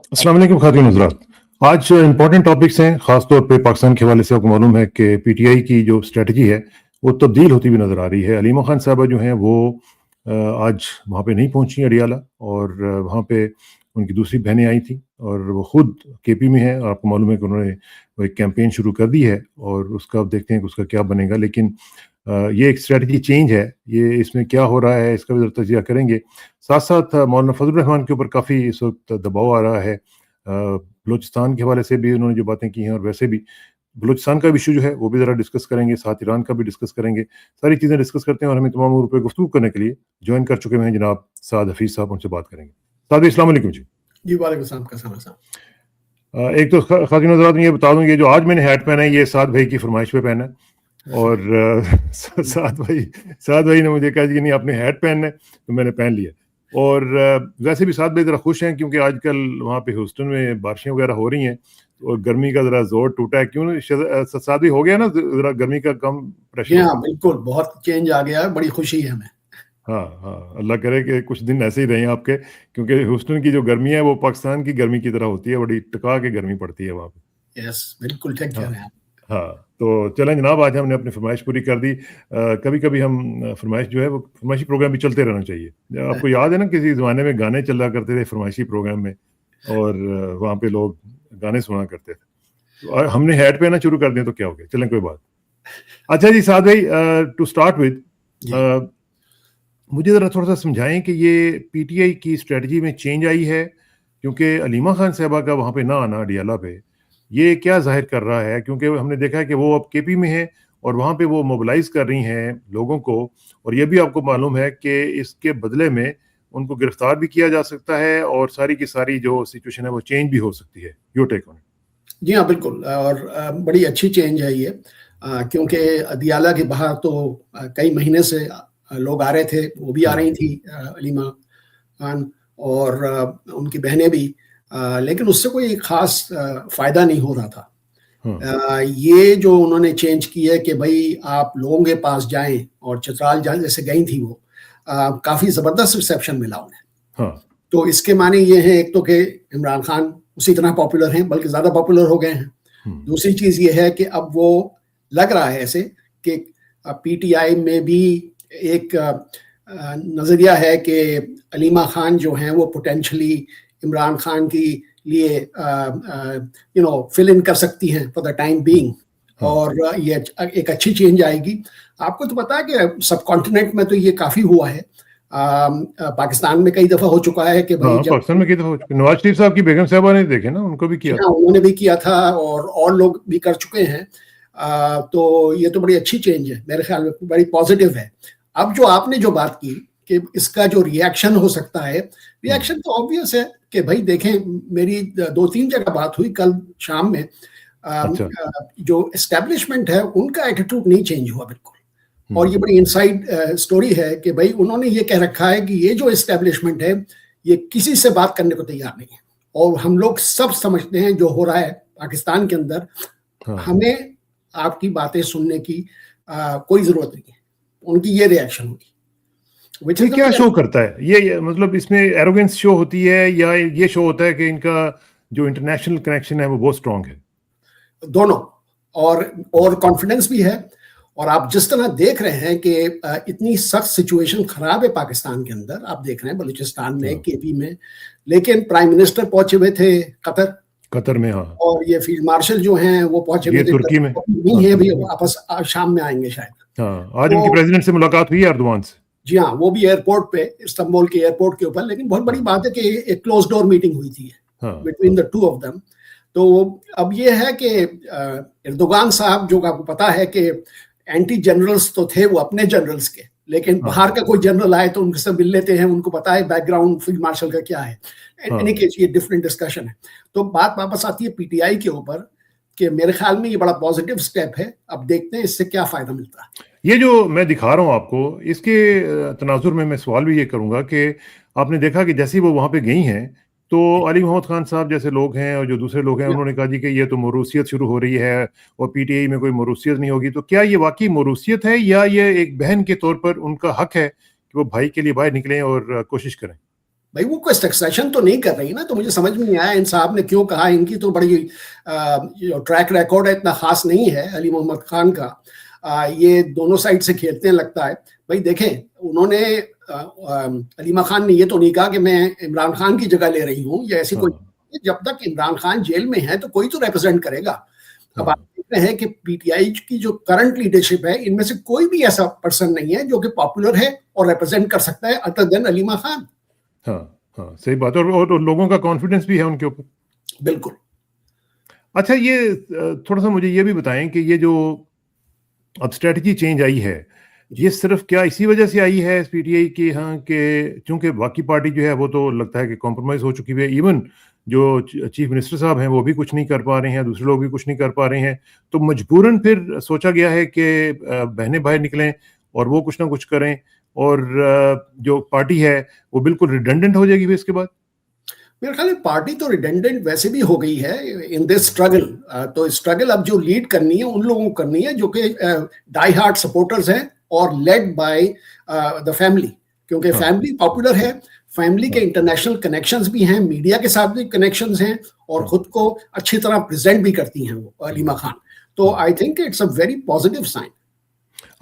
अस्सलाम वालेकुम खातिन हज़रात। आज इंपॉर्टेंट टॉपिक्स हैं, ख़ास तौर पे पाकिस्तान के हवाले से आपको मालूम है कि पीटीआई की जो स्ट्रेटजी है वो तब्दील होती हुई नज़र आ रही है। हलीमा खान साहबा जो हैं वो आज वहाँ पे नहीं पहुँची अडियाला, और वहाँ पे उनकी दूसरी बहनें आई थी और वो ख़ुद केपी में हैं। आपको मालूम है कि उन्होंने वो एक कैंपेन शुरू कर दी है और उसका अब देखते हैं कि उसका क्या बनेगा। लेकिन ये एक स्ट्रेटजी चेंज है, ये इसमें क्या हो रहा है इसका भी ज़रा तजिया करेंगे। साथ-साथ मौलाना फजल रहमान के ऊपर काफ़ी इस वक़्त दबाव आ रहा है। बलूचिस्तान के हवाले से भी उन्होंने जो बातें की हैं, और वैसे भी बलूचिस्तान का इश्यू जो है वो भी ज़रा डिस्कस करेंगे, साथ ईरान का भी डिस्कस करेंगे। सारी चीज़ें डिस्कस करते हैं और हमें तमाम उम्र पे गुफ्तगू करने के लिए जॉइन कर चुके हैं जनाब साद हफीज़ साहब, उनसे बात करेंगे। साद भाई अस्सलाम वालेकुम जी। जी वालेकुम सलाम, कैसा हैं साहब? एक तो खातिन हज़रात ये बता दूं, ये जो आज मैंने हैट पहना है ये साद भाई की फरमाइश पे पहना है, और साद भाई ने मुझे कहा कि नहीं आपने हैट पहनना है, तो मैंने पहन लिया। और वैसे भी साद भाई ज़रा खुश हैं क्योंकि आजकल वहाँ पे ह्यूस्टन में बारिशें वगैरह हो रही हैं और गर्मी का ज़रा जोर टूटा है। क्यों साद भाई, हो गया ना ज़रा गर्मी का कम जी प्रेशर? हाँ, बिल्कुल बहुत चेंज आ गया है, बड़ी खुशी है हमें। हाँ हाँ, अल्लाह करे कि कुछ दिन ऐसे ही रहें आपके, क्योंकि ह्यूस्टन की जो गर्मी है वो पाकिस्तान की गर्मी की तरह होती है, बड़ी टिका के गर्मी पड़ती है वहाँ पे। यस, बिल्कुल ठीक कह हाँ रहे हैं आप। हाँ, तो चलें जनाब, आज हमने अपनी फरमाइश पूरी कर दी। कभी कभी हम फरमाइश जो है वो फरमाइशी प्रोग्राम भी चलते रहना चाहिए। आपको याद है ना किसी ज़माने में गाने चला करते थे फरमाइशी प्रोग्राम में, और वहाँ पे लोग गाने सुना करते थे। तो हमने हैट पहना शुरू कर दिया तो क्या हो गया, चलें कोई बात। अच्छा जी साद भाई, टू स्टार्ट विद, जी। मुझे ज़रा थोड़ा सा समझाएं कि ये पीटीआई की स्ट्रेटजी में चेंज आई है, क्योंकि हलीमा खान साहबा का वहाँ पे ना आना अडियाला पे, ये क्या ज़ाहिर कर रहा है? क्योंकि हमने देखा है कि वो अब केपी में है और वहाँ पे वो मोबिलाइज़ कर रही हैं लोगों को, और ये भी आपको मालूम है कि इसके बदले में उनको गिरफ्तार भी किया जा सकता है और सारी की सारी जो सिचुएशन है वो चेंज भी हो सकती है। Your take on it. जी हाँ, बिल्कुल, और बड़ी अच्छी चेंज है ये, क्योंकि अदियाला के बाहर तो कई महीने से लोग आ रहे थे, वो भी आ रही थी हलीमा खान और उनकी बहनें भी, लेकिन उससे कोई ख़ास फ़ायदा नहीं हो रहा था। ये जो उन्होंने चेंज की है कि भाई आप लोगों के पास जाएँ और चित्राल जैसे गई थी वो, काफ़ी ज़बरदस्त रिसेप्शन मिला उन्हें। हाँ, तो इसके माने ये है, एक तो कि इमरान खान उसी तरह पॉपुलर हैं, बल्कि ज़्यादा पॉपुलर हो गए हैं। दूसरी चीज़ ये है कि अब वो लग रहा है ऐसे कि पीटीआई में भी एक नज़रिया है कि हलीमा खान जो हैं वो पोटेंशली इमरान खान की लिए फिल इन कर सकती हैं फॉर द टाइम बीइंग, और ये एक अच्छी चेंज आएगी। आपको तो पता है कि सब कॉन्टिनेंट में तो ये काफ़ी हुआ है। पाकिस्तान में कई दफ़ा हो चुका है कि भाई जब पाकिस्तान में की दफा नवाज शरीफ साहब की बेगम साहबा ने देखे ना, उनको भी किया। हाँ, उन्होंने भी किया था और लोग भी कर चुके हैं। तो ये तो बड़ी अच्छी चेंज है, मेरे ख्याल में बड़ी पॉजिटिव है। अब जो आपने जो बात की कि इसका जो रिएक्शन हो सकता है, रिएक्शन तो ऑब्वियस है कि भाई देखें, मेरी 2-3 जगह बात हुई कल शाम में। अच्छा। जो एस्टेब्लिशमेंट है उनका एटीट्यूड नहीं चेंज हुआ बिल्कुल, और ये बड़ी इनसाइड स्टोरी है कि भाई उन्होंने ये कह रखा है कि ये जो एस्टेब्लिशमेंट है ये किसी से बात करने को तैयार नहीं है, और हम लोग सब समझते हैं जो हो रहा है पाकिस्तान के अंदर, हमें आपकी बातें सुनने की कोई जरूरत नहीं है। उनकी ये रिएक्शन होगी। ये क्या शो करता है? ये मतलब इसमें एरोगेंस शो होती है या ये शो होता है कि इनका जो इंटरनेशनल कनेक्शन है वो बहुत स्ट्रांग है? दोनों, और कॉन्फिडेंस भी है। और आप जिस तरह देख रहे हैं कि इतनी सख्त सिचुएशन खराब है पाकिस्तान के अंदर, आप देख रहे हैं बलूचिस्तान में, केपी में, लेकिन प्राइम मिनिस्टर पहुंचे हुए थे कतर में। हाँ, और ये फील्ड मार्शल जो हैं वो पहुंचे हुए थे तुर्की में। नहीं है अभी, वापस शाम में आएंगे शायद। हाँ, आज उनकी प्रेसिडेंट से मुलाकात हुई है, एर्दोगान से। जी हाँ, वो भी एयरपोर्ट पे, इस्तांबुल के एयरपोर्ट के ऊपर। लेकिन बहुत बड़ी बात है कि एक क्लोज डोर मीटिंग हुई थी between the two of them. तो अब ये है कि एर्दोगान साहब, जो आपको पता है कि एंटी जनरल्स तो थे वो अपने जनरल्स के, लेकिन बाहर का कोई जनरल आए तो उनसे मिल लेते हैं, उनको पता है बैकग्राउंड फील्ड मार्शल का क्या है। एनी केस ये डिफरेंट डिस्कशन है। तो बात वापस आती है पीटीआई के ऊपर कि मेरे ख्याल में ये बड़ा पॉजिटिव स्टेप है। अब देखते हैं इससे क्या फायदा मिलता है। ये जो मैं दिखा रहा हूँ आपको, इसके तनाजुर में मैं सवाल भी ये करूंगा कि आपने देखा कि जैसे वो वहां पे गई हैं तो अली मोहम्मद खान साहब जैसे लोग हैं और जो दूसरे लोग हैं उन्होंने कहा जी कि ये तो मोरूसियत शुरू हो रही है और पीटीआई में कोई मोरूसियत नहीं होगी। तो क्या ये वाकई मोरूसियत है या ये एक बहन के तौर पर उनका हक है कि वो भाई के लिए बाहर निकलें और कोशिश करें? भाई वो कोई सक्सेशन तो नहीं कर रही ना, तो मुझे समझ में नहीं आया इन साहब ने क्यों कहा। इनकी तो बड़ी जो ट्रैक रिकॉर्ड है इतना खास नहीं है अली मोहम्मद खान का। ये दोनों साइड से खेलते हैं लगता है। भाई देखें, उन्होंने अलीमा खान ने ये तो नहीं कहा कि मैं इमरान खान की जगह ले रही हूँ या ऐसी कोई, जब तक इमरान खान जेल में है तो कोई तो रिप्रेजेंट करेगा। अब आप देख रहे हैं कि पीटीआई की जो करंट लीडरशिप है, इनमें से कोई भी ऐसा पर्सन नहीं है जो कि पॉपुलर है और रिप्रेजेंट कर सकता है अदर देन अलीमा खान। हाँ, सही बात है। और लोगों का कॉन्फिडेंस भी है उनके ऊपर। बिल्कुल। अच्छा, ये थोड़ा सा मुझे ये भी बताएं कि ये जो अब स्ट्रेटजी चेंज आई है, ये सिर्फ क्या इसी वजह से आई है पीटीआई की, हाँ, कि चूंकि बाकी पार्टी जो है वो तो लगता है कि कॉम्प्रोमाइज हो चुकी है, इवन जो चीफ मिनिस्टर साहब हैं वो भी कुछ नहीं कर पा रहे हैं, दूसरे लोग भी कुछ नहीं कर पा रहे हैं, तो मजबूरन फिर सोचा गया है कि बहनें बाहर निकलें और वो कुछ ना कुछ करें, और जो पार्टी है वो बिल्कुल रिडंडेंट हो जाएगी फिर इसके बाद। मेरे ख्याल में पार्टी तो रिडेंडेंट वैसे भी हो गई है इन दिस स्ट्रगल। तो स्ट्रगल अब जो लीड करनी है उन लोगों को करनी है जो कि डाई हार्ट सपोर्टर्स हैं और लेड बाय द फैमिली, क्योंकि फैमिली पॉपुलर है, फैमिली के इंटरनेशनल कनेक्शंस भी हैं, मीडिया के साथ भी कनेक्शंस हैं, और खुद को अच्छी तरह प्रेजेंट भी करती हैं वो अलीमा खान। तो I think it's a very positive sign.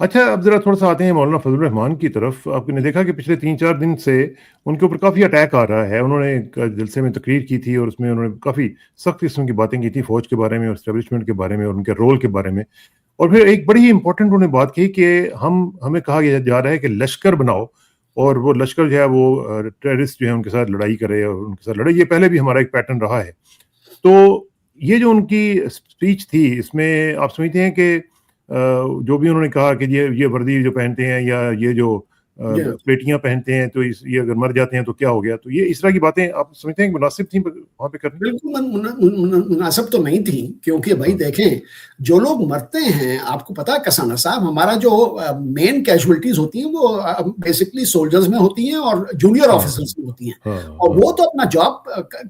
अच्छा, अब जरा थोड़ा सा आते हैं मौलाना फजल रहमान की तरफ। आपने देखा कि पिछले 3-4 दिन से उनके ऊपर काफ़ी अटैक आ रहा है। उन्होंने एक जलसे में तकरीर की थी और उसमें उन्होंने काफ़ी सख्त किस्म की बातें की थी फौज के बारे में और एस्टेब्लिशमेंट के बारे में और उनके रोल के बारे में। और फिर एक बड़ी ही इंपॉर्टेंट उन्होंने बात की कि हमें कहा जा रहा है कि लश्कर बनाओ और वो लश्कर जो है वो टेररिस्ट जो है उनके साथ लड़ाई करे और उनके साथ लड़े। ये पहले भी हमारा एक पैटर्न रहा है। तो ये जो उनकी स्पीच थी, इसमें आप समझते हैं कि जो भी उन्होंने कहा कि ये वर्दी जो पहनते हैं या ये जो प्लेटियां पहनते हैं तो ये अगर मर जाते हैं तो क्या हो गया, तो ये इस तरह की बातें आप समझते हैं कि मुनासिब थी वहां पे करनी? बिल्कुल मुनासिब तो नहीं थी, क्योंकि भाई देखें, जो लोग मरते हैं, आपको पता है कसाना साहब, हमारा जो मेन कैजुअलिटीज होती हैं वो बेसिकली सोल्जर्स में होती हैं और जूनियर ऑफिसर्स में होती हैं। और वो तो अपना जॉब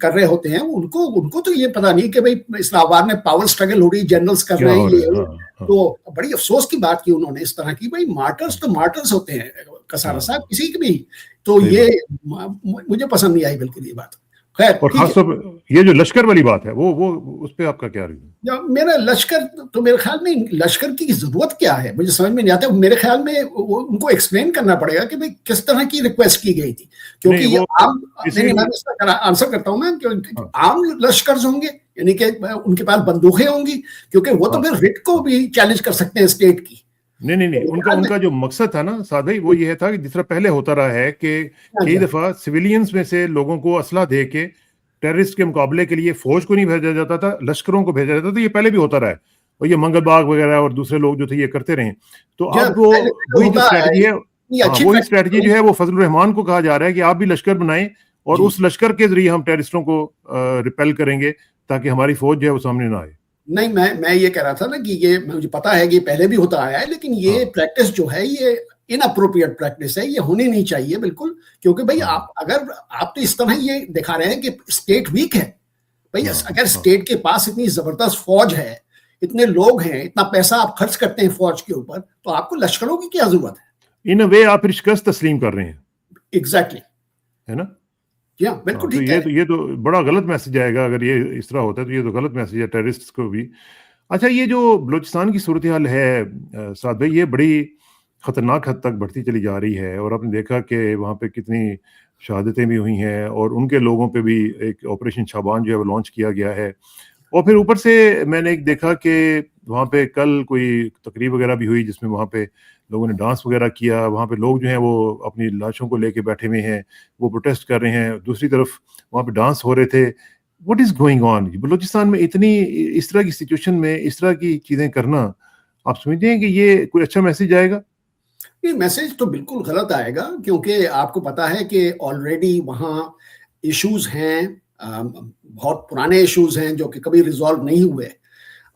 कर रहे होते हैं, उनको तो ये पता नहीं कि भाई इस्लामाबाद में पावर स्ट्रगल हो रही, जनरल्स कर रहे हैं। तो बड़ी अफसोस की बात की उन्होंने इस तरह की। भाई मार्टर्स तो मार्टर्स होते हैं कसाना साहब, किसी की भी। तो ये मुझे पसंद नहीं आई बिल्कुल ये बात। खैर, और खासतौर पर ये जो लश्कर वाली बात है वो उस पे आपका क्या रिव्यू? मेरा लश्कर तो मेरे ख्याल में लश्कर की जरूरत क्या है मुझे समझ में नहीं आता। मेरे ख्याल में उनको एक्सप्लेन करना पड़ेगा कि भाई किस तरह की रिक्वेस्ट की गई थी, क्योंकि ये आम मैं इसका आंसर करता हूँ मैं, क्योंकि आम लश्कर होंगे, यानी कि उनके पास बंदूकें होंगी, क्योंकि वो तो फिर रिट को भी चैलेंज कर सकते हैं स्टेट की। नहीं, उनका जो मकसद था ना साद भाई, वो ये था कि जिस तरह पहले होता रहा है कि कई दफा सिविलियंस में से लोगों को असला दे के टेररिस्ट के मुकाबले के लिए फौज को नहीं भेजा जाता था, लश्करों को भेजा जाता था। ये पहले भी होता रहा है, और ये मंगल बाग वगैरह और दूसरे लोग जो थे ये करते रहे। तो अब वो वही जो स्ट्रेटजी है, वही स्ट्रेटजी जो है वो फजल रहमान को कहा जा रहा है कि आप भी लश्कर बनाएं और उस लश्कर के जरिए हम टेररिस्टों को रिपेल करेंगे ताकि हमारी फौज जो है वो सामने ना आए। नहीं, मैं ये कह रहा था ना कि ये मुझे पता है कि पहले भी होता आया है, लेकिन ये प्रैक्टिस जो है ये इनअप्रोप्रिएट प्रैक्टिस है, ये होनी नहीं चाहिए बिल्कुल। क्योंकि भाई आप तो इस तरह ये दिखा रहे हैं कि स्टेट वीक है। भाई अगर स्टेट के पास इतनी जबरदस्त फौज है, इतने लोग हैं, इतना पैसा आप खर्च करते हैं फौज के ऊपर, तो आपको लश्करों की क्या जरूरत है? इन अ वे आप शिकस्त तस्लीम कर रहे हैं। एग्जैक्टली, है ना? बिल्कुल ठीक है। ये तो बड़ा गलत मैसेज आएगा अगर ये इस तरह होता है, तो ये तो गलत मैसेज है टेररिस्ट को भी। अच्छा, ये जो बलूचिस्तान की सूरत हाल है साद भाई, ये बड़ी खतरनाक हद तक बढ़ती चली जा रही है, और आपने देखा कि वहाँ पे कितनी शहादतें भी हुई हैं और उनके लोगों पे भी एक ऑपरेशन शाबान जो है वो लॉन्च किया गया है। और फिर ऊपर से मैंने एक देखा कि वहाँ पे कल कोई तकरीब वगैरह भी हुई जिसमें वहाँ पे लोगों ने डांस वगैरह किया। वहाँ पे लोग जो हैं वो अपनी लाशों को लेके बैठे हुए हैं, वो प्रोटेस्ट कर रहे हैं। दूसरी तरफ वहाँ पे डांस हो रहे थे। What is going on? Balochistan में इतनी इस तरह की सिचुएशन में इस तरह की चीजें करना, आप समझते हैं कि ये कोई अच्छा मैसेज आएगा? ये मैसेज तो बिल्कुल गलत आएगा, क्योंकि आपको पता है कि ऑलरेडी वहाँ इश्यूज हैं, बहुत पुराने इश्यूज हैं जो कि कभी रिजॉल्व नहीं हुए।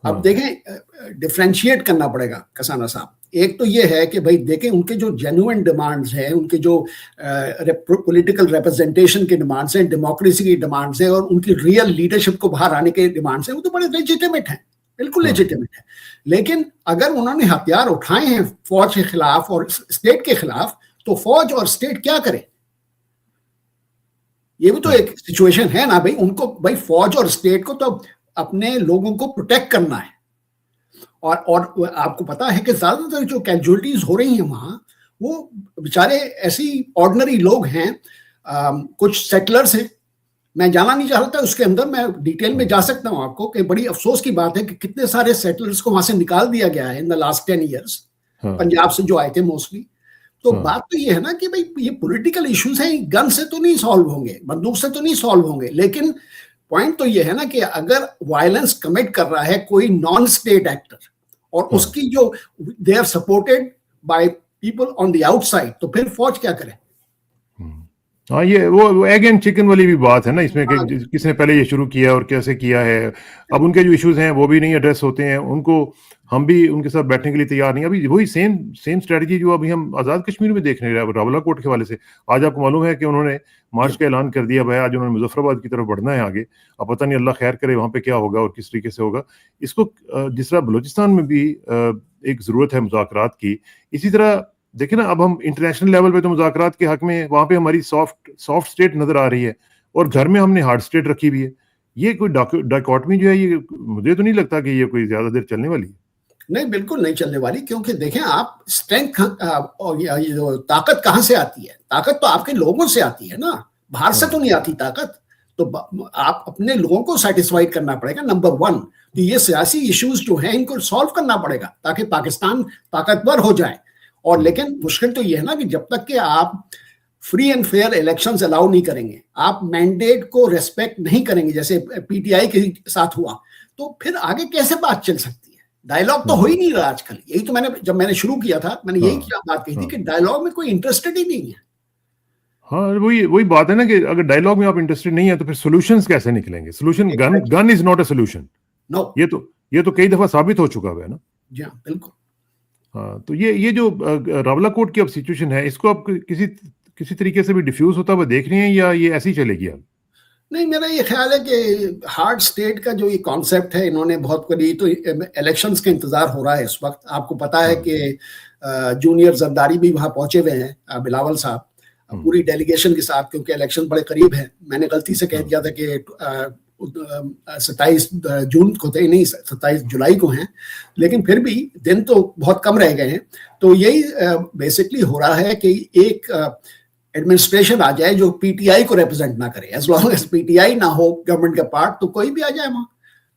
अब देखें, डिफरेंशिएट करना पड़ेगा कसाना साहब। एक तो ये है कि भाई देखें, उनके जो जेन्युइन डिमांड्स हैं, उनके जो पॉलिटिकल रिप्रेजेंटेशन के डिमांड्स हैं, डेमोक्रेसी की डिमांड्स हैं और उनकी रियल लीडरशिप को बाहर आने के डिमांड्स हैं, वो तो बड़े लेजिटिमेट हैं, बिल्कुल लेजिटिमेट है। लेकिन अगर उन्होंने हथियार उठाए हैं फौज के खिलाफ और स्टेट के खिलाफ, तो फौज और स्टेट क्या करे? یہ بھی تو ایک سچویشن ہے نا بھائی. ان کو بھائی فوج اور اسٹیٹ کو تو اپنے لوگوں کو پروٹیکٹ کرنا ہے, اور آپ کو پتا ہے کہ زیادہ تر جو کیجولیٹیز ہو رہی ہیں وہاں وہ بیچارے ایسی آرڈنری لوگ ہیں, کچھ سیٹلرز ہیں. میں جانا نہیں چاہ رہا تھا اس کے اندر, میں ڈیٹیل میں جا سکتا ہوں آپ کو, کہ بڑی افسوس کی بات ہے کہ کتنے سارے سیٹلرز کو وہاں سے نکال دیا گیا ہے ان دا لاسٹ 10 ایئرس, پنجاب سے جو آئے تھے موسٹلی. تو بات تو یہ ہے نا کہ بھائی یہ پولیٹیکل ایشوز ہیں, گن سے تو نہیں سالو ہوں گے, بندوق سے تو نہیں سالو ہوں گے, لیکن پوائنٹ تو یہ ہے نا کہ اگر وائلنس کمٹ کر رہا ہے کوئی نان اسٹیٹ ایکٹر, اور اس کی جو they are supported by people on the آؤٹ سائڈ, تو پھر فوج کیا کرے؟ ہاں, یہ وہ ایگ اینڈ چکن والی بھی بات ہے نا اس میں, کہ کس نے پہلے یہ شروع کیا اور کیسے کیا ہے. اب ان کے جو ایشوز ہیں وہ بھی نہیں ایڈریس ہوتے ہیں, ان کو ہم بھی ان کے ساتھ بیٹھنے کے لیے تیار نہیں. ابھی وہی سیم اسٹریٹجی جو ابھی ہم آزاد کشمیر میں دیکھ رہے ہیں راولا کوٹ کے حوالے سے. آج آپ کو معلوم ہے کہ انہوں نے مارچ کا اعلان کر دیا بھائی, آج انہوں نے مظفر آباد کی طرف بڑھنا ہے آگے. اب پتہ نہیں اللہ خیر کرے وہاں پہ کیا ہوگا اور کس طریقے سے ہوگا. اس کو جس طرح بلوچستان میں بھی ایک ضرورت ہے مذاکرات کی, اسی طرح دیکھیں نا اب ہم انٹرنیشنل لیول پہ تو مذاکرات کے حق میں, وہاں پہ ہماری سافٹ اسٹیٹ نظر آ رہی ہے, اور گھر میں ہم نے ہارڈ اسٹیٹ رکھی ہوئی ہے. یہ کوئی ڈائکاٹمی جو ہے, یہ مجھے تو نہیں لگتا کہ یہ کوئی زیادہ دیر چلنے والی ہے. نہیں, بالکل نہیں چلنے والی, کیونکہ دیکھیں آپ اسٹرینتھ اور یہ جو طاقت کہاں سے آتی ہے؟ طاقت تو آپ کے لوگوں سے آتی ہے نا, باہر سے تو نہیں آتی طاقت. تو آپ اپنے لوگوں کو سیٹسفائیڈ کرنا پڑے گا, نمبر 1. تو یہ سیاسی ایشوز جو ہیں ان کو سالو کرنا پڑے گا تاکہ پاکستان طاقتور ہو جائے. اور لیکن مشکل تو یہ ہے نا کہ جب تک کہ آپ فری اینڈ فیئر الیکشنز الاؤ نہیں کریں گے, آپ مینڈیٹ کو ریسپیکٹ نہیں کریں گے جیسے پی ٹی آئی کے ساتھ ہوا, تو پھر آگے کیسے بات چل سکتی ہے؟ ڈائلاگ تو ہو ہی نہیں رہا آج کل. یہی تو جب میں نے شروع کیا تھا میں نے یہی بات کہی تھی کہ ڈائلاگ میں کوئی انٹرسٹڈ ہی نہیں ہے. ہاں, وہی بات ہے نا کہ اگر ڈائلاگ میں آپ انٹرسٹڈ نہیں ہے تو پھر سولوشنز کیسے نکلیں گے؟ Solution gun is not a solution. یہ تو کئی دفعہ ثابت ہو چکا ہوا ہے نا. جی ہاں, بالکل. ہاں, تو یہ جو راولا کوٹ کی اب سچویشن ہے, اس کو آپ کسی طریقے سے بھی ڈیفیوز ہوتا ہوا دیکھ رہے ہیں یا یہ ایسی چلے گی اب؟ نہیں, میرا یہ خیال ہے کہ ہارڈ اسٹیٹ کا جو یہ کانسیپٹ ہے انہوں نے بہت کری, تو الیکشنز کا انتظار ہو رہا ہے اس وقت. آپ کو پتا ہے کہ جونیئر زرداری بھی وہاں پہنچے ہوئے ہیں, بلاول صاحب پوری ڈیلیگیشن کے ساتھ, کیونکہ الیکشن بڑے قریب ہیں. میں نے غلطی سے کہہ دیا تھا کہ 27 جون کو تھے, نہیں 27 جولائی کو ہیں, لیکن پھر بھی دن تو بہت کم رہ گئے ہیں. تو یہی بیسکلی ہو رہا ہے کہ ایک ایڈمنسٹریشن آ جائے جو پی ٹی آئی کو ریپرزینٹ نہ کرے. As long as P T I نہ ہو گورنمنٹ کا پارٹ, تو کوئی بھی آ جائے وہاں.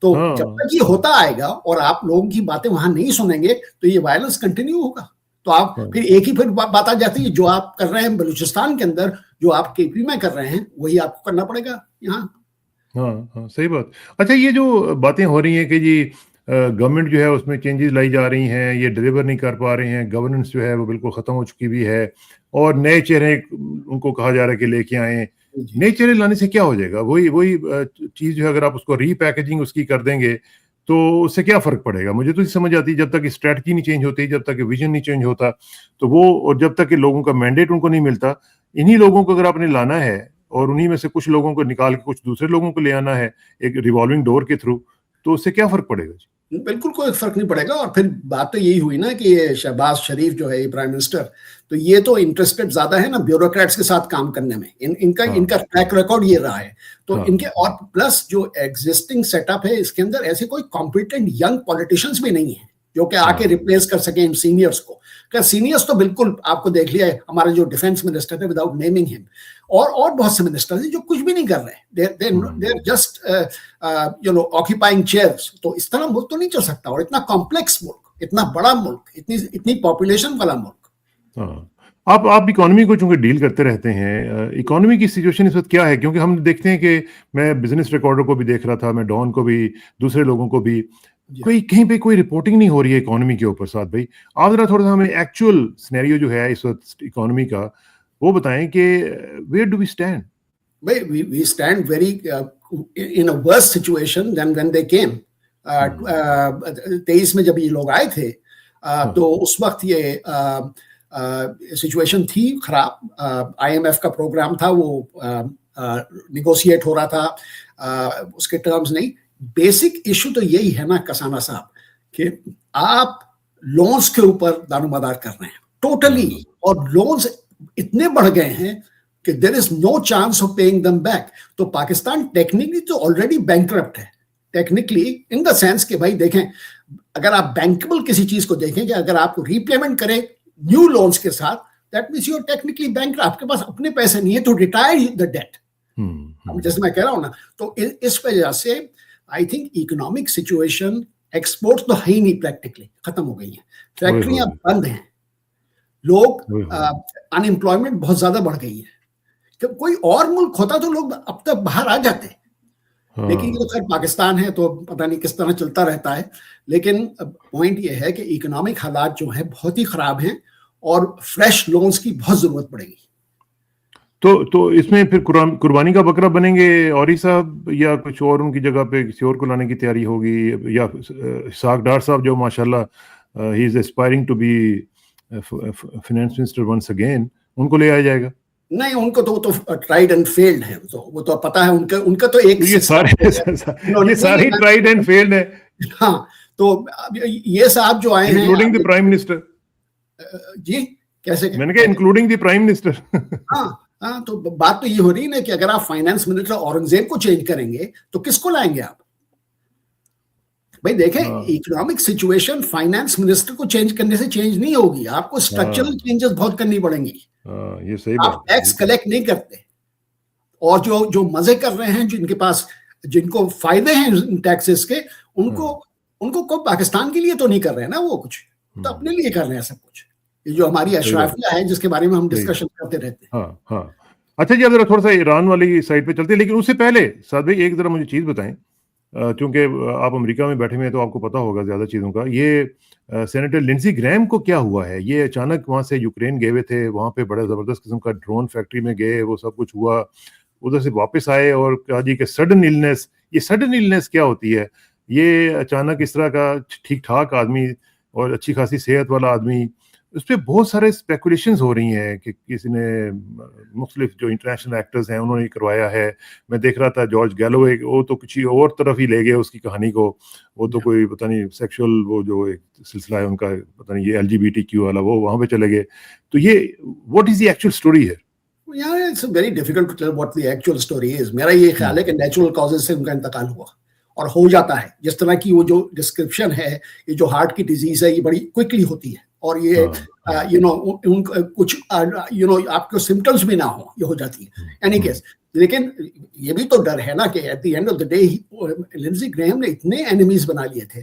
تو جب تک یہ ہوتا آئے گا اور آپ لوگوں کی باتیں وہاں نہیں سنیں گے تو یہ وائلنس کنٹینیو ہوگا. تو آپ پھر ایک ہی بات آ جاتی ہے, جو آپ کر رہے ہیں بلوچستان کے اندر, جو آپ کے پی میں کر رہے ہیں, وہی آپ کو کرنا پڑے گا یہاں. ہاں, صحیح بات. اچھا, یہ جو باتیں ہو رہی ہیں کہ جی گورنمنٹ جو ہے اس میں چینجز لائی جا رہی ہیں, یہ ڈلیور نہیں کر پا رہے ہیں, گورننس جو ہے وہ بالکل ختم ہو چکی بھی ہے, اور نئے چہرے ان کو کہا جا رہا ہے کہ لے کے آئیں. نئے چہرے لانے سے کیا ہو جائے گا؟ وہی چیز جو ہے اگر آپ اس کو ری پیکیجنگ اس کی کر دیں گے تو اس سے کیا فرق پڑے گا؟ مجھے تو سمجھ آتی ہے جب تک اسٹریٹجی نہیں چینج ہوتی, جب تک ویژن نہیں چینج ہوتا, تو وہ, اور جب تک کہ لوگوں کا مینڈیٹ ان کو نہیں ملتا, انہی لوگوں کو اگر آپ نے لانا ہے اور انہی میں سے کچھ لوگوں کو نکال کے کچھ دوسرے لوگوں کو لے آنا ہے ایک ریوالونگ ڈور کے تھرو, تو اس سے کیا فرق پڑے گا؟ بالکل کوئی فرق نہیں پڑے گا. اور پھر بات تو یہی ہوئی نا کہ یہ شہباز شریف جو ہے پرائم منسٹر, تو یہ تو انٹرسٹڈ زیادہ ہے نا بیوروکریٹس کے ساتھ کام کرنے میں. ان کا ٹریک ریکارڈ یہ رہا ہے. تو ان کے, اور پلس جو ایگزسٹنگ سیٹ اپ ہے اس کے اندر ایسے کوئی کمپیٹنٹ ینگ پولیٹیشینز بھی نہیں ہیں جو کہ آ کے ریپلیس کر سکیں ان سینئرس کو. کہ سینئرس تو بالکل آپ کو دیکھ لیا ہے, ہمارا جو ڈیفینس منسٹر ہے وداؤٹ نیمنگ ہم, اور بہت سے منسٹر ہیں جو کچھ بھی نہیں کر رہے, دے آر جسٹ آکیپائنگ چیئرس. تو اس طرح ملک تو نہیں چل سکتا, اور اتنا کمپلیکس ملک, اتنا بڑا ملک, اتنی پاپولیشن والا ملک. آپ اکانومی کو چونکہ ڈیل کرتے رہتے ہیں, اکانومی کی سچویشن اس وقت کیا ہے؟ کیونکہ ہم دیکھتے ہیں کہ میں بزنس ریکارڈر کو بھی دیکھ رہا تھا, میں ڈان کو بھی, دوسرے لوگوں کو بھی, کہیں پہ کوئی رپورٹنگ نہیں ہو رہی ہے اکانومی کے اوپر. ساتھ بھائی آپ ذرا تھوڑا سا ہمیں ایکچوئل سینیریو جو ہے اس وقت اکانومی کا وہ بتائیں کہ where do we stand? We stand very in a worse situation then when they came. 23 میں جب یہ لوگ آئے تھے تو اس وقت یہ سچویشن تھی خراب. آئی ایم ایف کا پروگرام تھا, وہ نیگوشیٹ ہو رہا تھا, اس کے ٹرمز نہیں. بیسک ایشو تو یہی ہے نا کسانہ صاحب کہ آپ لونز کے اوپر دار و مدار کر رہے ہیں ٹوٹلی, اور لونز اتنے بڑھ گئے ہیں कि there is no chance of paying them back. तो पाकिस्तान टेक्निकली तो ऑलरेडी बैंकरप्ट है, टेक्निकली इन द सेंस कि भाई देखें, अगर आप बैंकेबल किसी चीज को देखें कि अगर आपको रीपेमेंट करें न्यू लोन्स के साथ, that means you are technically bank, आपके पास अपने पैसे नहीं है तो रिटायर द डेट। जैसे मैं कह रहा हूं ना, तो इस वजह से I think economic situation, exports तो है ही नहीं, प्रैक्टिकली खत्म हो गई है, फैक्ट्रियां बंद हैं, लोग अनएम्प्लॉयमेंट बहुत ज्यादा बढ़ गई है। कि कोई और मुल्क होता तो लोग अब तक बाहर आ जाते, लेकिन ये तो खैर पाकिस्तान है तो पता नहीं किस तरह चलता रहता है। लेकिन पॉइंट ये है कि इकोनॉमिक हालात जो है बहुत ही खराब हैं और फ्रेश लोन्स की बहुत जरूरत पड़ेगी। तो इसमें फिर कुर्बानी का बकरा बनेंगे औरी साहब, या कुछ और उनकी जगह पे किसी और को लाने की तैयारी होगी, या इसाक डार साहब जो माशाल्लाह he is aspiring to be finance minister once again, उनको ले आया जाएगा? नहीं, उनको तो ट्राइड एंड फेल्ड है, तो वो तो पता है उनका तो एक ये सारे ट्राइड एंड फेल्ड है। हाँ, तो ये साहब जो आए हैं इंक्लूडिंग द प्राइम मिनिस्टर। जी कैसे? मैंने कहा इंक्लूडिंग द प्राइम मिनिस्टर। हाँ, तो बात तो ये हो रही है ना कि अगर आप फाइनेंस मिनिस्टर औरंगजेब को चेंज करेंगे तो किसको लाएंगे आप? भाई देखें, इकोनॉमिक सिचुएशन फाइनेंस मिनिस्टर को चेंज करने से चेंज नहीं होगी, आपको स्ट्रक्चरल चेंजेस बहुत करनी पड़ेंगी। ये सही आप टैक्स कलेक्ट नहीं करते, और जो मजे कर रहे हैं, जिनके पास जिनको फायदे हैं टैक्सेस के, उनको को पाकिस्तान के लिए तो नहीं कर रहे हैं ना, वो कुछ तो अपने लिए कर रहे हैं सब कुछ। ये जो हमारी अशराफिया है जिसके बारे में हम डिस्कशन करते रहते हैं। हाँ। अच्छा जी, अब जरा थोड़ा सा ईरान वाली साइड पे चलते हैं, लेकिन उससे पहले साद भाई एक जरा मुझे चीज बताएं, क्योंकि आप अमेरिका में बैठे हुए हैं तो आपको पता होगा ज्यादा चीजों का। ये सेनेटर लिंडसी ग्रैहम को क्या हुआ है? ये अचानक वहां से यूक्रेन गए हुए थे, वहां पे बड़ा जबरदस्त किस्म का ड्रोन फैक्ट्री में गए, वो सब कुछ हुआ, उधर से वापस आए और कहा जी कि सडन इलनेस। ये सडन इलनेस क्या होती है? ये अचानक इस तरह का ठीक ठाक आदमी और अच्छी खासी सेहत वाला आदमी, उस पर बहुत सारे स्पेकुलेशंस हो रही हैं कि किसी ने मुख्तलिफ जो इंटरनेशनल एक्टर्स हैं उन्होंने करवाया है। मैं देख रहा था जॉर्ज गैलोवे, वो तो कुछ और तरफ ही ले गए उसकी कहानी को, वो तो कोई पता नहीं सेक्सुअल वो जो एक सिलसिला है उनका, पता नहीं ये LGBTQ वाला, वो वहाँ पे चले गए। तो ये what is the actual story है? Yeah, it's very difficult to tell what the actual story is. मेरा ये ख्याल है कि नेचुरल कॉजेज से उनका इंतकाल हुआ और हो जाता है। जिस तरह की वो जो डिस्क्रिप्शन है, ये जो हार्ट की डिजीज है, ये बड़ी क्विकली होती है, और ये कुछ आपको सिम्टम्स भी ना हो, ये हो जाती है एनी केस। लेकिन ये भी तो डर है ना कि at the end of the day Lindsey Graham ने इतने एनिमीज बना लिए थे,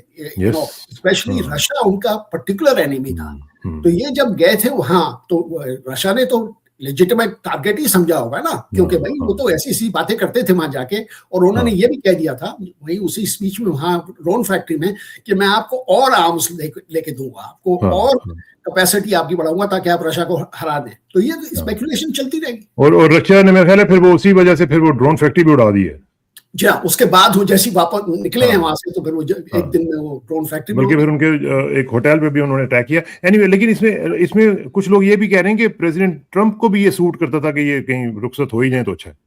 स्पेशली रशिया उनका पर्टिकुलर एनिमी था। तो ये जब गए थे वहां, तो रशिया ने तो लेजिटिमेट टारगेट ही समझा होगा ना, क्योंकि भाई वो तो ऐसी सी बातें करते थे वहां जाके, और उन्होंने ये भी कह दिया था वही उसी स्पीच में वहां ड्रोन फैक्ट्री में कि मैं आपको और आर्म्स लेके दूंगा, आपको और कैपेसिटी आपकी बढ़ाऊंगा ताकि आप रशिया को हरा दें। तो ये स्पेकुलेशन चलती रहेगी, और रशिया ने मेरे ख्याल है फिर वो उसी वजह से फिर वो ड्रोन फैक्ट्री भी उड़ा दी है। जी हाँ, उसके बाद वो जैसी वापस निकले हैं वहां से, तो फिर वो एक दिन में वो ड्रोन फैक्ट्री, बल्कि फिर उनके एक होटल पे भी उन्होंने अटैक किया। एनीवे, लेकिन इसमें कुछ लोग ये भी कह रहे हैं कि प्रेसिडेंट ट्रंप को भी ये सूट करता था कि ये कहीं रुखसत हो ही जाए तो अच्छा है।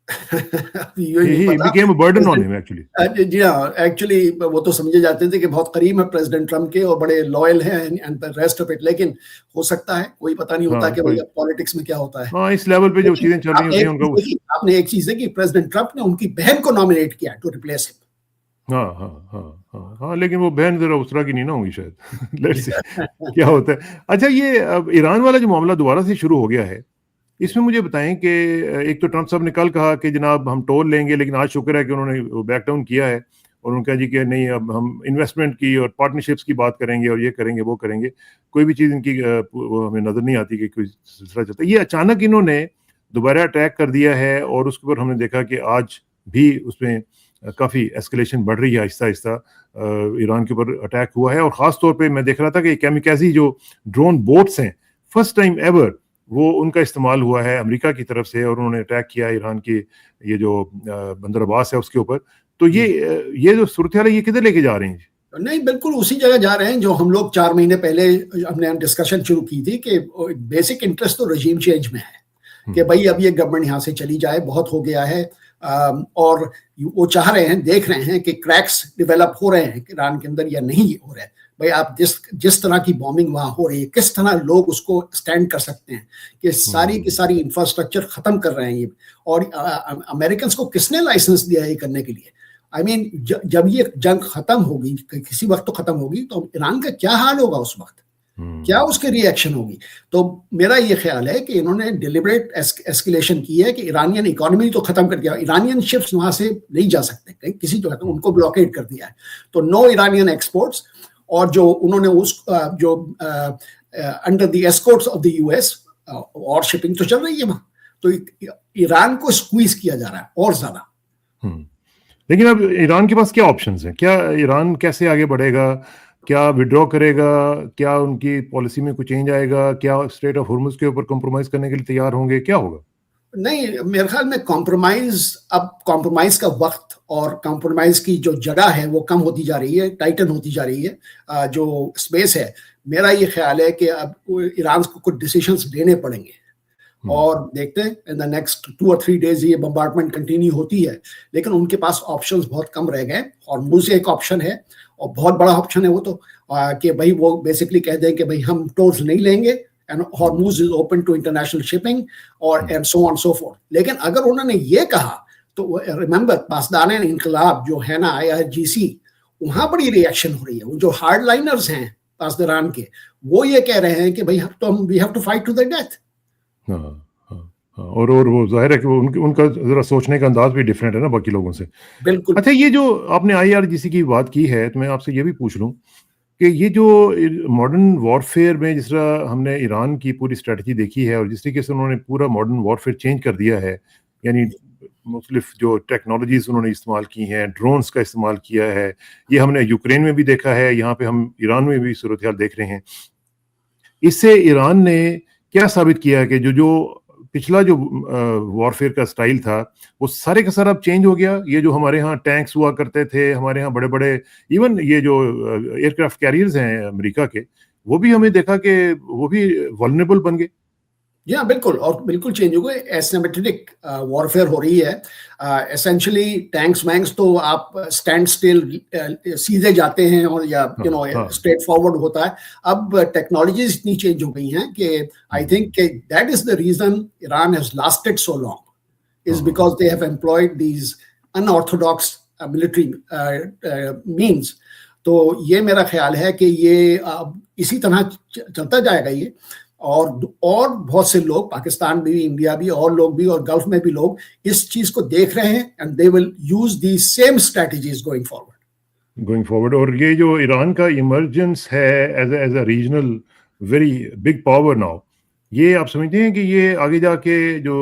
He became a burden on him actually. जी हाँ, एक्चुअली वो तो समझे जाते थे कि बहुत करीब है प्रेसिडेंट ट्रंप के और बड़े लॉयल हैं and the rest of it, लेकिन हो सकता है, कोई पता नहीं होता कि भैया पॉलिटिक्स में क्या होता है। हाँ, इस लेवल पे जो चीजें चल रही हैं उनका, आपने एक चीज है कि प्रेसिडेंट ट्रंप ने उनकी बहन को नॉमिनेट किया टू रिप्लेस हिम। हाँ, लेकिन वो बहन जरा उस तरह की नहीं ना होंगी शायद। लेट्स सी क्या होता है। अच्छा, ये अब ईरान वाला जो मामला दोबारा से शुरू हो गया है, इसमें मुझे बताएं कि एक तो ट्रंप साहब ने कल कहा कि जनाब हम टोल लेंगे, लेकिन आज शुक्र है कि उन्होंने बैक डाउन किया है और उन्होंने कहा जी कि नहीं, अब हम इन्वेस्टमेंट की और पार्टनरशिप्स की बात करेंगे और ये करेंगे वो करेंगे। कोई भी चीज़ इनकी वो हमें नज़र नहीं आती कि कोई सिलसिला चलता है। ये अचानक इन्होंने दोबारा अटैक कर दिया है और उसके ऊपर हमने देखा कि आज भी उसमें काफ़ी एस्केलेशन बढ़ रही है, आहिस्ता आहिस्ता ईरान के ऊपर अटैक हुआ है। और ख़ास तौर पर मैं देख रहा था कि कैमिकाज़ी जो ड्रोन बोट्स हैं, फर्स्ट टाइम एवर वो उनका इस्तेमाल हुआ है अमेरिका की तरफ से, और उन्होंने अटैक किया ईरान की ये जो बंदर अब्बास है उसके ऊपर। तो ये जो सूरत हाल है, ये किधर लेके जा रहे हैं? नहीं, बिल्कुल उसी जगह जा रहे हैं जो हम लोग 4 महीने पहले हमने डिस्कशन शुरू की थी कि बेसिक इंटरेस्ट तो रजीम चेंज में है कि भाई अब ये गवर्नमेंट यहाँ से चली जाए, बहुत हो गया है। और वो चाह रहे हैं, देख रहे हैं कि क्रैक्स डेवलप हो रहे हैं ईरान के अंदर या नहीं हो रहे हैं। بھائی آپ جس طرح کی بومبنگ وہاں ہو رہی ہے, کس طرح لوگ اس کو اسٹینڈ کر سکتے ہیں کہ ساری کی ساری انفراسٹرکچر ختم کر رہے ہیں یہ, اور امریکنس کو کس نے لائسنس دیا یہ کرنے کے لیے؟ آئی مین جب یہ جنگ ختم ہوگی, کسی وقت تو ختم ہوگی, تو ایران کا کیا حال ہوگا اس وقت, کیا اس کی ری ایکشن ہوگی؟ تو میرا یہ خیال ہے کہ انہوں نے ڈیلیبریٹ ایسکیلیشن کی ہے کہ ایرانین اکانومی تو ختم کر دیا, ایرانین شپس وہاں سے نہیں جا سکتے کہیں کسی جگہ, ان کو بلاکیڈ کر دیا ہے, تو نو ایرانین ایکسپورٹس. اور جو انہوں نے اس جو under the Escorts of the U S اور شپنگ تو چل رہی ہے وہاں, تو ایران کو اسکویز کیا جا رہا ہے اور زیادہ. لیکن اب ایران کے پاس کیا آپشنز ہیں؟ کیا ایران کیسے آگے بڑھے گا؟ کیا وڈرا کرے گا؟ کیا ان کی پالیسی میں کوئی چینج آئے گا؟ کیا اسٹریٹ آف ہرمز کے اوپر کمپرومائز کرنے کے لیے تیار ہوں گے؟ کیا ہوگا؟ نہیں, میرے خیال میں کمپرومائز کا وقت اور کمپرومائز کی جو جگہ ہے وہ کم ہوتی جا رہی ہے, ٹائٹن ہوتی جا رہی ہے جو اسپیس ہے. میرا یہ خیال ہے کہ اب ایران کو کچھ ڈیسیشنز لینے پڑیں گے, اور دیکھتے ہیں ان دا نیکسٹ 2 or 3 days یہ بمبارڈمنٹ کنٹینیو ہوتی ہے, لیکن ان کے پاس آپشنز بہت کم رہ گئے. اور مجھے ایک آپشن ہے, اور بہت بڑا آپشن ہے وہ, تو کہ بھائی وہ بیسکلی کہہ دیں کہ بھائی ہم ٹولز نہیں لیں گے, Hormuz is open to international shipping اور and so on so forth. لیکن اگر انہوں نے یہ کہا تو ریممبر پاسدان انقلاب جو ہے نا IRGC, وہاں بڑی ری ایکشن ہو رہی ہے. وہ جو ہارڈ لائنرز ہیں پاسداران کے, وہ یہ کہہ رہے ہیں کہ بھائی we have to fight to the death. اور وہ ظاہر ہے کہ ان کا ذرا سوچنے کا انداز بھی ڈفرینٹ ہے نا باقی لوگوں سے. بالکل. اچھا, یہ جو آپ نے IRGC کی بات کی ہے, تو میں آپ سے یہ بھی پوچھ لوں کہ یہ جو ماڈرن وارفیئر میں جس طرح ہم نے ایران کی پوری اسٹریٹجی دیکھی ہے, اور جس طریقے سے انہوں نے پورا ماڈرن وارفیئر چینج کر دیا ہے, یعنی مختلف جو ٹیکنالوجیز انہوں نے استعمال کی ہیں, ڈرونز کا استعمال کیا ہے, یہ ہم نے یوکرین میں بھی دیکھا ہے, یہاں پہ ہم ایران میں بھی صورتحال دیکھ رہے ہیں. اس سے ایران نے کیا ثابت کیا ہے کہ جو پچھلا جو وارفیئر کا سٹائل تھا وہ سارے کا سارا اب چینج ہو گیا. یہ جو ہمارے ہاں ٹینکس ہوا کرتے تھے, ہمارے ہاں بڑے بڑے ایون یہ جو ایئر کرافٹ کیریئرز ہیں امریکہ کے, وہ بھی ہمیں دیکھا کہ وہ بھی ولنریبل بن گئے. جی ہاں بالکل, اور بالکل چینج ہو گئے. ایسیمیٹرک وارفیئر ہو رہی ہے. ایسینشلی ٹینکس وینکس تو آپ اسٹینڈ اسٹل سیدھے جاتے ہیں, اور یا اسٹریٹ فارورڈ ہوتا ہے. اب ٹیکنالوجیز اتنی چینج ہو گئی ہیں کہ آئی تھنک کہ that is the reason Iran has lasted so long, is because they have employed these in orthodox military means. تو یہ میرا خیال ہے کہ یہ اسی طرح چلتا جائے گا یہ. اور بہت سے لوگ, پاکستان بھی, انڈیا بھی, اور لوگ بھی, اور گلف میں بھی لوگ اس چیز کو دیکھ رہے ہیں, and they will use the same strategies going forward. اور یہ جو ایران کا ایمرجنس ہے as a regional very big power now, یہ آپ سمجھتے ہیں کہ یہ آگے جا کے جو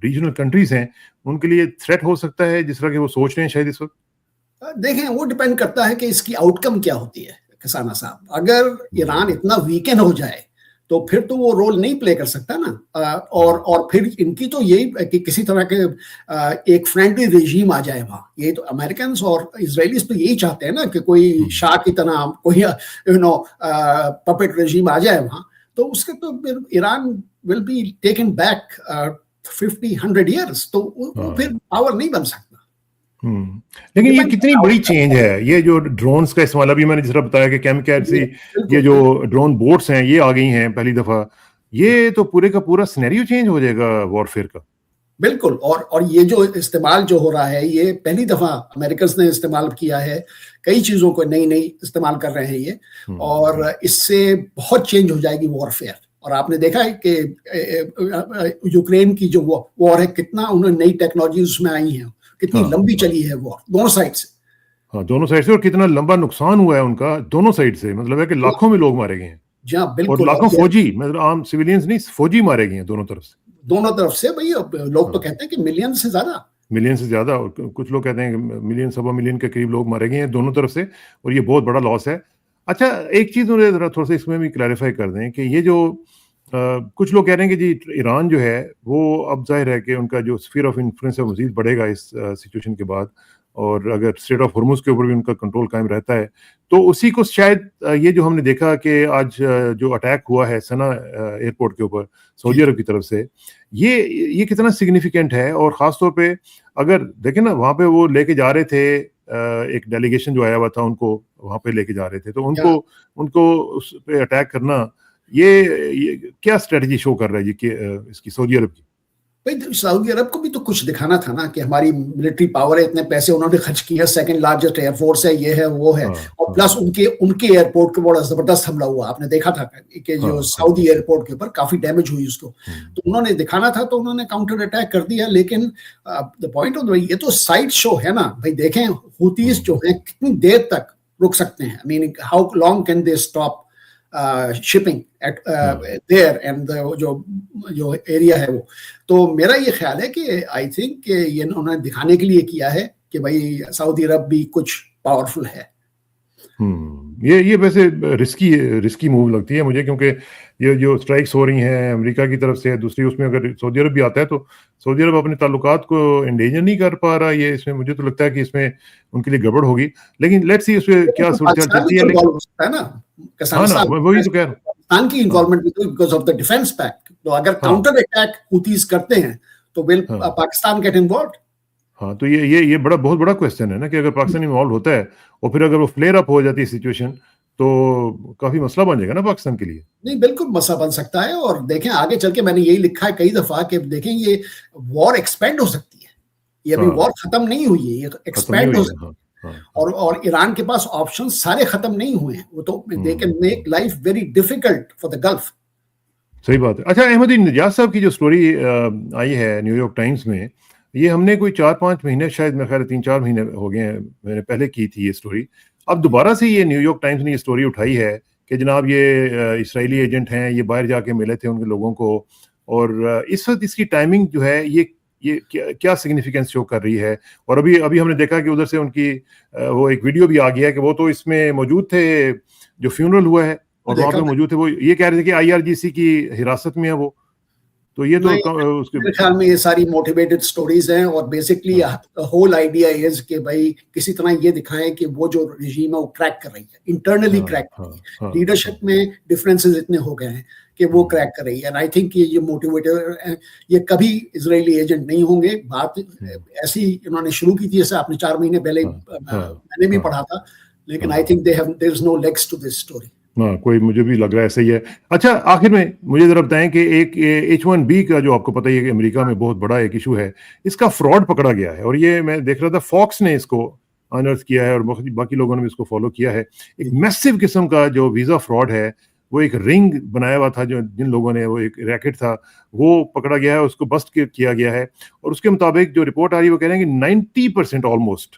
ریجنل کنٹریز ہیں ان کے لیے تھریٹ ہو سکتا ہے جس طرح کہ وہ سوچ رہے ہیں شاید اس وقت؟ دیکھیں, وہ ڈپینڈ کرتا ہے کہ اس کی آؤٹ کم کیا ہوتی ہے. کسانہ صاحب, اگر ایران اتنا ویکن ہو جائے تو پھر تو وہ رول نہیں پلے کر سکتا نا. اور پھر ان کی تو یہی کہ کسی طرح کے ایک فرینڈلی رژیم آ جائے وہاں. یہ تو امریکنس اور اسرائیلیز تو یہی چاہتے ہیں نا کہ کوئی شاہ کی طرح کوئی پپٹ رژیم آ جائے وہاں, تو اس کے تو Iran will be taken back 50-100 years, تو وہ پھر پاور نہیں بن سکتا. لیکن یہ کتنی بڑی چینج ہے, یہ جو ڈرونز کا استعمال, ابھی میں نے جس طرح بتایا کہ کیمکیٹسی یہ جو ڈرون بوٹس ہیں یہ آ گئی ہیں پہلی دفعہ, یہ تو پورے کا پورا سینیریو چینج ہو جائے گا وارفیئر کا. بالکل. اور یہ جو استعمال جو ہو رہا ہے, یہ پہلی دفعہ امریکنز نے استعمال کیا ہے. کئی چیزوں کو نئی استعمال کر رہے ہیں یہ, اور اس سے بہت چینج ہو جائے گی وارفیئر. اور آپ نے دیکھا ہے کہ یوکرین کی جو وار ہے, کتنا انہوں نے نئی ٹیکنالوجیز اس میں آئی ہیں, کتنی لمبی چلی ہے وار دونوں سائڈ سے. دونوں سائڈ سے, اور کتنا لمبا نقصان ہوا ہے ان کا دونوں سائڈ سے. مطلب ہے کہ لاکھوں میں لوگ مارے گئے ہیں. جی ہاں بالکل. اور لاکھوں فوجی, مطلب عام سویلینز نہیں, فوجی مارے گئے ہیں دونوں طرف سے. بھائی لوگ تو کہتے ہیں کہ ملین سے زیادہ, اور کچھ لوگ کہتے ہیں کہ ملین سوا ملین کے قریب لوگ مارے گئے ہیں دونوں طرف سے, اور یہ بہت بڑا لاس ہے. اچھا, ایک چیز مجھے ذرا تھوڑا سا اس میں بھی کلیریفائی کر دیں کہ یہ جو کچھ لوگ کہہ رہے ہیں کہ جی ایران جو ہے وہ اب ظاہر ہے کہ ان کا جو اسفیئر آف انفلوئنس ہے مزید بڑھے گا اس سچویشن کے بعد, اور اگر اسٹریٹ آف ہرمز کے اوپر بھی ان کا کنٹرول قائم رہتا ہے تو اسی کو شاید یہ جو ہم نے دیکھا کہ آج جو اٹیک ہوا ہے سنا ایئرپورٹ کے اوپر سعودی عرب کی طرف سے، یہ کتنا سگنیفیکنٹ ہے. اور خاص طور پہ اگر دیکھیں نا وہاں پہ وہ لے کے جا رہے تھے ایک ڈیلیگیشن جو آیا ہوا تھا ان کو وہاں پہ لے کے جا رہے تھے، تو ان کو اس پہ اٹیک کرنا یہ کیا اسٹریٹجی شو کر رہا ہے کہ اس کی سعودی عرب کی؟ بھائی سعودی عرب کو بھی تو کچھ دکھانا تھا نا کہ ہماری ملٹری پاور ہے، اتنے پیسے انہوں نے خرچ کیے، سیکنڈ لارجسٹ ایئر فورس ہے، یہ ہے وہ ہے، اور پلس ان کے ایئرپورٹ کے بڑا زبردست حملہ ہوا، آپ نے دیکھا تھا کہ جو سعودی ایئرپورٹ کے اوپر کافی ڈیمیج ہوئی اس کو، تو انہوں نے دکھانا تھا تو انہوں نے کاؤنٹر اٹیک کر دیا. لیکن پوائنٹ آف یہ تو سائڈ شو ہے نا بھائی. دیکھیں حوثیز جو ہیں کتنی دیر تک رک سکتے ہیں، I mean how long can they stop shipping at there and جو ایریا ہے وہ. تو میرا یہ خیال ہے کہ آئی تھنک کہ یہ انہوں نے دکھانے کے لیے کیا ہے کہ بھائی سعودی عرب بھی کچھ پاورفل ہے. یہ ویسے رسکی موو لگتی ہے مجھے، کیونکہ یہ جو اسٹرائکس ہو رہی ہیں امریکہ کی طرف سے، دوسری اس میں اگر سعودی عرب بھی آتا ہے تو سعودی عرب اپنے تعلقات کو انڈینجر نہیں کر پا رہا. یہ اس میں مجھے تو لگتا ہے کہ اس میں ان کے لیے گڑبڑ ہوگی. لیکن لیٹس سی اس میں کیا صورتحال چلتی ہے. وہی تو کہہ رہا ہوں، پاکستان کی انوالومنٹ بھی because of the defence packet. تو اگر کاؤنٹر اٹیک حوثیز کرتے ہیں تو ول پاکستان گیٹ انوالوڈ. ہاں تو یہ بہت بڑا کویسچن ہے نا کہ اگر پاکستان انوالو ہوتا ہے اور پھر اگر وہ فلیئر اپ ہو جاتی ہے سچویشن تو کافی مسئلہ بن جائے گا نا پاکستان کے لیے. نہیں بالکل مسئلہ بن سکتا ہے. اور دیکھیں آگے چل کے میں نے یہی لکھا ہے کئی دفعہ کہ دیکھیں یہ وار ایکسپینڈ ہو سکتی ہے، یہ ابھی وار ختم نہیں ہوئی ہے، یہ ایکسپینڈ ہو سکتی ہے. اور ایران کے پاس آپشن سارے ختم نہیں ہوئے ہیں، وہ تو they can make life very difficult for the golf. صحیح بات ہے. اچھا احمد نجات صاحب کی جو سٹوری آئی ہے نیو یارک ٹائمز میں، یہ ہم نے کوئی 4-5 مہینے، شاید میرے خیال 3-4 مہینے ہو گئے ہیں، میں نے پہلے کی تھی یہ سٹوری. اب دوبارہ سے یہ نیو یارک ٹائمز نے یہ سٹوری اٹھائی ہے کہ جناب یہ اسرائیلی ایجنٹ ہیں، یہ باہر جا کے ملے تھے ان کے لوگوں کو، اور اس وقت اس کی ٹائمنگ جو ہے یہ کیا سگنیفیکینس شو کر رہی ہے. اور ابھی ہم نے دیکھا کہ ادھر سے ان کی وہ ایک ویڈیو بھی آ گیا ہے کہ وہ تو اس میں موجود تھے جو فیونرل ہوا ہے، اور وہاں پہ موجود تھے. وہ یہ کہہ رہے تھے کہ IRGC کی حراست میں ہے وہ. تو یہ تو میرے خیال میں یہ ساری موٹیویٹڈ سٹوریز ہیں، اور بیسکلی ہول آئیڈیا از کہ بھائی کسی طرح یہ دکھائیں کہ وہ جو رژیم ہے وہ کریک کر رہی ہے، انٹرنلی کریک کر رہی ہے. لیڈرشپ میں ڈفرینسز اتنے ہو گئے ہیں کہ وہ کریک کر رہی ہے. اینڈ آئی تھنک یہ موٹیویٹر، یہ کبھی اسرائیلی ایجنٹ نہیں ہوں گے. بات ایسی انہوں نے شروع کی تھی جیسے آپ نے 4 مہینے پہلے میں نے بھی پڑھا تھا، لیکن I think there is no legs to this story. ہاں کوئی مجھے بھی لگ رہا ہے ایسا ہی ہے. اچھا آخر میں مجھے ذرا بتائیں کہ ایک H1B کا جو آپ کو پتہ ہی ہے کہ امریکہ میں بہت بڑا ایک ایشو ہے، اس کا فراڈ پکڑا گیا ہے. اور یہ میں دیکھ رہا تھا فاکس نے اس کو انرتھ کیا ہے اور باقی لوگوں نے بھی اس کو فالو کیا ہے. ایک میسو قسم کا جو ویزا فراڈ ہے، وہ ایک رنگ بنایا ہوا تھا، جو جن لوگوں نے، وہ ایک ریکٹ تھا، وہ پکڑا گیا ہے، اس کو بسٹ کیا گیا ہے. اور اس کے مطابق جو رپورٹ آ رہی ہے وہ کہہ رہے ہیں کہ 90% آلموسٹ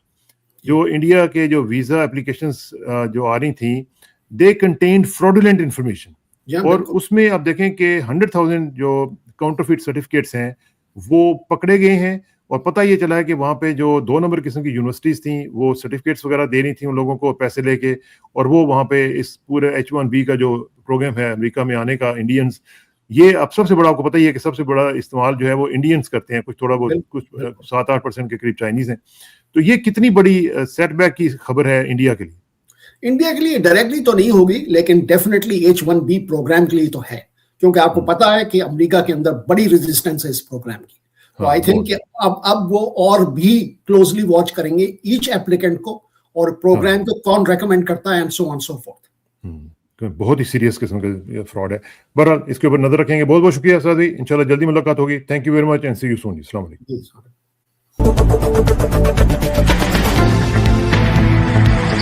جو انڈیا کے جو ویزا اپلیکیشنز جو آ رہی تھیں they contained fraudulent information. اور اس میں آپ دیکھیں کہ 100,000 جو counterfeit certificates ہیں وہ پکڑے گئے ہیں. اور پتہ یہ چلا ہے کہ وہاں پہ جو 2 نمبر قسم کی یونیورسٹیز تھیں وہ سرٹیفکیٹس وغیرہ دے رہی تھیں ان لوگوں کو پیسے لے کے، اور وہ وہاں پہ اس پورے H1B کا جو پروگرام ہے امریکہ میں آنے کا، انڈینز، یہ اب سب سے بڑا، آپ کو پتہ ہی ہے کہ سب سے بڑا استعمال جو ہے وہ انڈینز کرتے ہیں، کچھ تھوڑا بہت، کچھ 7-8% کے قریب چائنیز ہیں. تو یہ کتنی بڑی سیٹ بیک کی خبر ہے انڈیا کے لیے؟ انڈیا کے لیے ڈائریکٹلی تو نہیں ہوگی، لیکن ڈیفینیٹلی H1B پروگرام کے لیے تو ہے، کیونکہ آپ کو پتا ہے کہ امریکہ کے اندر بڑی ریزسٹنس ہے اس پروگرام کی. تو آئی تھنک کہ اب وہ اور بھی کلوزلی واچ کریں گے ایچ ایپلیکنٹ کو، اور پروگرام کو کون ریکمینڈ کرتا ہے، and so on so forth. بہت ہی سیریس قسم کا فراڈ ہے. بہرحال اس کے اوپر نظر رکھیں گے. بہت بہت شکریہ اسد بھائی، انشاءاللہ جلدی ملاقات ہوگی. Thank you very much and see you soon. السلام علیکم.